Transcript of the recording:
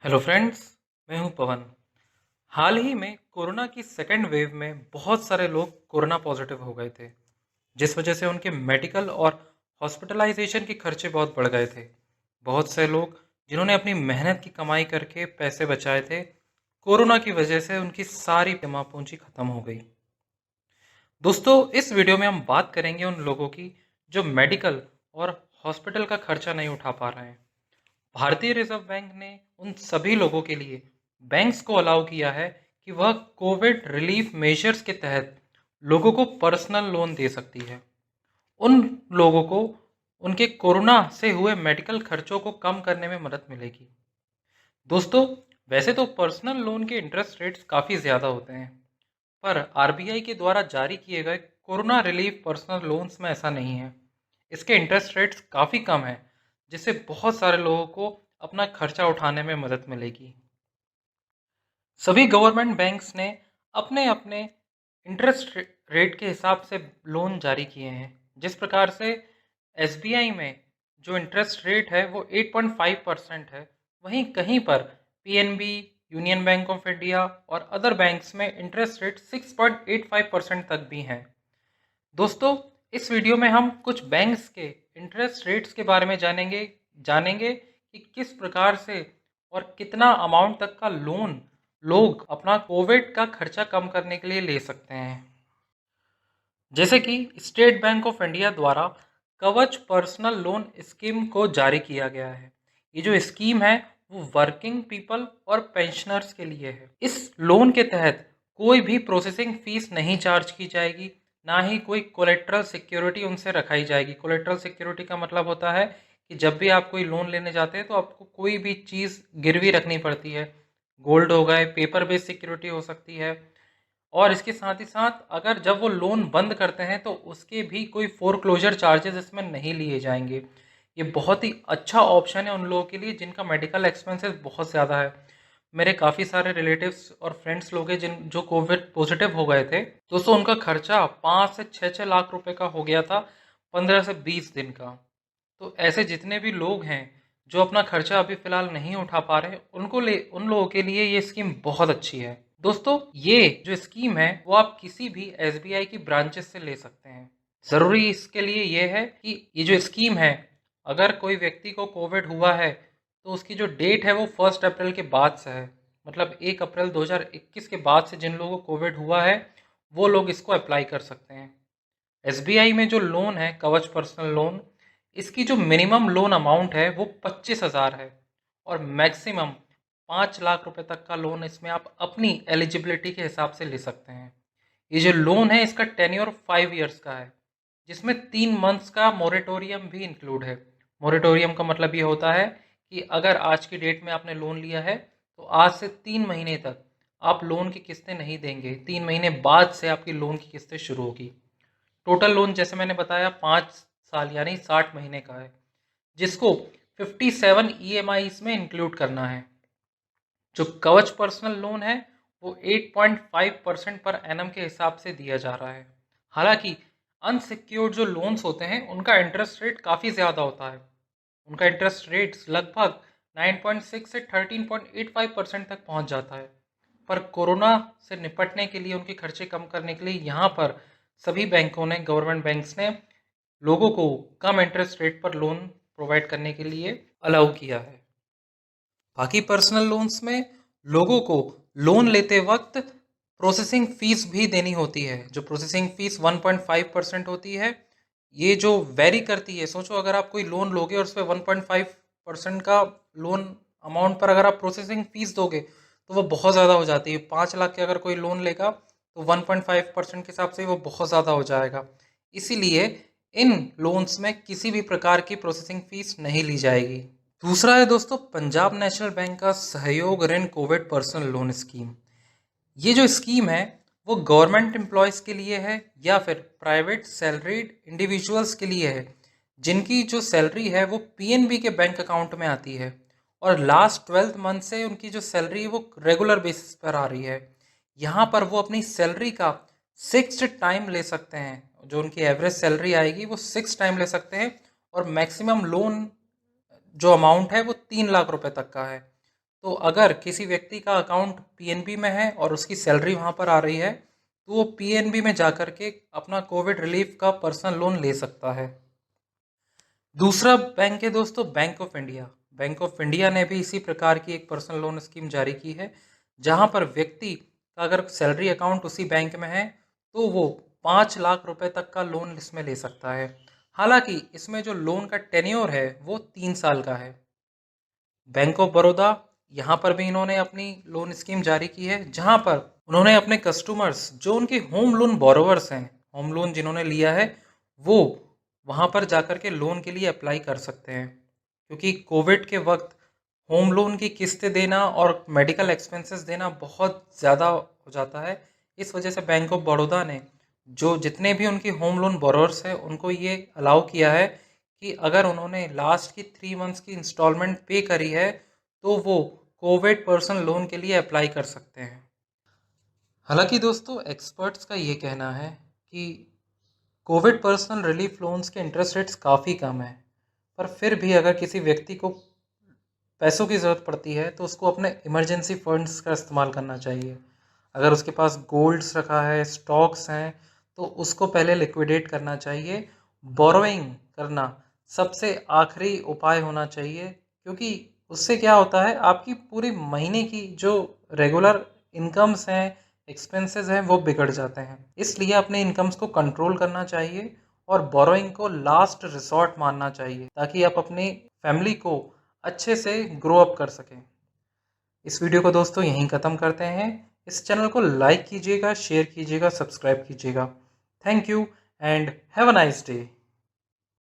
Hello friends. मैं हूं पवन। हाल ही में कोरोना की सेकेंड वेव में बहुत सारे लोग कोरोना पॉजिटिव हो गए थे, जिस वजह से उनके मेडिकल और हॉस्पिटलाइजेशन के खर्चे बहुत बढ़ गए थे। बहुत से लोग जिन्होंने अपनी मेहनत की कमाई करके पैसे बचाए थे, कोरोना की वजह से उनकी सारी जमा पूंजी खत्म हो गई। दोस्तों, इस वीडियो में हम बात करेंगे उन लोगों की जो मेडिकल और हॉस्पिटल का खर्चा नहीं उठा पा रहे हैं। भारतीय रिजर्व बैंक ने उन सभी लोगों के लिए बैंक्स को अलाउ किया है कि वह कोविड रिलीफ मेजर्स के तहत लोगों को पर्सनल लोन दे सकती है। उन लोगों को उनके कोरोना से हुए मेडिकल खर्चों को कम करने में मदद मिलेगी। दोस्तों, वैसे तो पर्सनल लोन के इंटरेस्ट रेट्स काफ़ी ज़्यादा होते हैं, पर आरबीआई के द्वारा जारी किए गए कोरोना रिलीफ पर्सनल लोन्स में ऐसा नहीं है। इसके इंटरेस्ट रेट्स काफ़ी कम है, जिससे बहुत सारे लोगों को अपना खर्चा उठाने में मदद मिलेगी। सभी गवर्नमेंट बैंक्स ने अपने अपने इंटरेस्ट रेट के हिसाब से लोन जारी किए हैं। जिस प्रकार से एसबीआई में जो इंटरेस्ट रेट है वो 8.5% है, वहीं कहीं पर PNB, union bank of India और अदर बैंक्स में इंटरेस्ट रेट 6.85% तक भी हैं। दोस्तों, इस वीडियो में हम कुछ बैंक्स के इंटरेस्ट रेट्स के बारे में जानेंगे जानेंगे कि किस प्रकार से और कितना अमाउंट तक का लोन लोग अपना कोविड का खर्चा कम करने के लिए ले सकते हैं। जैसे कि स्टेट बैंक ऑफ इंडिया द्वारा कवच पर्सनल लोन स्कीम को जारी किया गया है। ये जो स्कीम है वो वर्किंग पीपल और पेंशनर्स के लिए है। इस लोन के तहत कोई भी प्रोसेसिंग फीस नहीं चार्ज की जाएगी, ना ही कोई कोलेट्रल सिक्योरिटी उनसे रखाई जाएगी। कोलेट्रल सिक्योरिटी का मतलब होता है कि जब भी आप कोई लोन लेने जाते हैं तो आपको कोई भी चीज़ गिरवी रखनी पड़ती है। गोल्ड हो गए, पेपर बेस्ड सिक्योरिटी हो सकती है। और इसके साथ ही साथ अगर जब वो लोन बंद करते हैं तो उसके भी कोई फोरक्लोजर चार्जेस इसमें नहीं लिए जाएंगे। ये बहुत ही अच्छा ऑप्शन है उन लोगों के लिए जिनका मेडिकल एक्सपेंसेस बहुत ज़्यादा है। मेरे काफ़ी सारे रिलेटिव्स और फ्रेंड्स लोग हैं जिन जो कोविड पॉजिटिव हो गए थे। दोस्तों, उनका खर्चा 5 से 6 लाख रुपए का हो गया था, 15 से 20 दिन का। तो ऐसे जितने भी लोग हैं जो अपना खर्चा अभी फ़िलहाल नहीं उठा पा रहे, उन लोगों के लिए ये स्कीम बहुत अच्छी है। दोस्तों, ये जो स्कीम है वो आप किसी भी एसबीआई की ब्रांचेस से ले सकते हैं। ज़रूरी इसके लिए ये है कि ये जो स्कीम है, अगर कोई व्यक्ति को कोविड हुआ है तो उसकी जो डेट है वो 1 अप्रैल के बाद से है। मतलब 1 अप्रैल 2021 के बाद से जिन लोगों को कोविड हुआ है वो लोग इसको अप्लाई कर सकते हैं। एसबीआई में जो लोन है कवच पर्सनल लोन, इसकी जो मिनिमम लोन अमाउंट है वो 25,000 है और मैक्सिमम 5 लाख रुपए तक का लोन इसमें आप अपनी एलिजिबिलिटी के हिसाब से ले सकते हैं। ये जो लोन है इसका टेन्योर 5 ईयर्स का है, जिसमें 3 मंथ्स का मोरेटोरियम भी इंक्लूड है। मोरेटोरियम का मतलब ये होता है कि अगर आज की डेट में आपने लोन लिया है तो आज से 3 महीने तक आप लोन की किस्तें नहीं देंगे। 3 महीने बाद से आपकी लोन की किस्तें शुरू होगी। टोटल लोन जैसे मैंने बताया 5 साल यानी 60 महीने का है, जिसको 57 ईएमआई में इंक्लूड करना है। जो कवच पर्सनल लोन है वो 8.5% पर एनम के हिसाब से दिया जा रहा है। हालांकि अनसिक्योर्ड जो लोन्स होते हैं उनका इंटरेस्ट रेट काफ़ी ज़्यादा होता है। उनका इंटरेस्ट रेट लगभग 9.6 से 13.85% तक पहुंच जाता है। पर कोरोना से निपटने के लिए, उनके खर्चे कम करने के लिए यहाँ पर सभी बैंकों ने, गवर्नमेंट बैंक्स ने लोगों को कम इंटरेस्ट रेट पर लोन प्रोवाइड करने के लिए अलाउ किया है। बाकी पर्सनल लोन्स में लोगों को लोन लेते वक्त प्रोसेसिंग फीस भी देनी होती है। जो प्रोसेसिंग फीस 1.5% होती है, ये जो वेरी करती है। सोचो, अगर आप कोई लोन लोगे और उस पर 1.5% का लोन अमाउंट पर अगर आप प्रोसेसिंग फीस दोगे तो वो बहुत ज़्यादा हो जाती है। 5 लाख के अगर कोई लोन लेगा तो 1.5% के हिसाब से वो बहुत ज़्यादा हो जाएगा। इसीलिए इन लोन्स में किसी भी प्रकार की प्रोसेसिंग फीस नहीं ली जाएगी। दूसरा है दोस्तों पंजाब नेशनल बैंक का सहयोग ऋण कोविड पर्सनल लोन स्कीम। ये जो स्कीम है वो गवर्नमेंट एम्प्लॉयज़ के लिए है या फिर प्राइवेट सैलरीड इंडिविजुअल्स के लिए है, जिनकी जो सैलरी है वो पीएनबी के बैंक अकाउंट में आती है और लास्ट 12 मंथ से उनकी जो सैलरी है वो रेगुलर बेसिस पर आ रही है। यहाँ पर वो अपनी सैलरी का 6 टाइम ले सकते हैं। जो उनकी एवरेज सैलरी आएगी वो 6 टाइम ले सकते हैं और मैक्सिमम लोन जो अमाउंट है वो 3 लाख रुपए तक का है। तो अगर किसी व्यक्ति का अकाउंट पीएनबी में है और उसकी सैलरी वहाँ पर आ रही है, तो वो पीएनबी में जाकर के अपना कोविड रिलीफ का पर्सनल लोन ले सकता है। दूसरा बैंक है दोस्तों, bank of India. Bank of India ने भी इसी प्रकार की एक पर्सनल लोन स्कीम जारी की है, जहां पर व्यक्ति का अगर सैलरी अकाउंट उसी बैंक में है तो वो 5 लाख रुपए तक का लोन इसमें ले सकता है। हालांकि इसमें जो लोन का टेन्योर है वो 3 साल का है। बैंक ऑफ बड़ौदा, यहाँ पर भी इन्होंने अपनी लोन स्कीम जारी की है, जहाँ पर उन्होंने अपने कस्टमर्स जो उनके होम लोन बोरोवर्स हैं, होम लोन जिन्होंने लिया है, वो वहाँ पर जाकर के लोन के लिए अप्लाई कर सकते हैं। क्योंकि कोविड के वक्त होम लोन की किस्तें देना और मेडिकल एक्सपेंसेस देना बहुत ज़्यादा हो जाता है। इस वजह से बैंक ऑफ बड़ौदा ने जो जितने भी उनके होम लोन बोरोवर्स हैं उनको ये अलाउ किया है कि अगर उन्होंने लास्ट की 3 मंथ्स की इंस्टॉलमेंट पे करी है तो वो कोविड पर्सनल लोन के लिए अप्लाई कर सकते हैं। हालांकि दोस्तों एक्सपर्ट्स का ये कहना है कि कोविड पर्सनल रिलीफ लोन्स के इंटरेस्ट रेट्स काफ़ी कम है, पर फिर भी अगर किसी व्यक्ति को पैसों की ज़रूरत पड़ती है तो उसको अपने इमरजेंसी फंड्स का इस्तेमाल करना चाहिए। अगर उसके पास गोल्ड्स रखा है, स्टॉक्स हैं, तो उसको पहले लिक्विडेट करना चाहिए। बोरोइंग करना सबसे आखिरी उपाय होना चाहिए, क्योंकि उससे क्या होता है, आपकी पूरी महीने की जो रेगुलर इनकम्स हैं, एक्सपेंसेस हैं, वो बिगड़ जाते हैं। इसलिए अपने इनकम्स को कंट्रोल करना चाहिए और बोरोइंग को लास्ट रिसॉर्ट मानना चाहिए, ताकि आप अपनी फैमिली को अच्छे से ग्रो अप कर सकें। इस वीडियो को दोस्तों यहीं ख़त्म करते हैं। इस चैनल को लाइक कीजिएगा, शेयर कीजिएगा, सब्सक्राइब कीजिएगा। Thank you and have a nice day.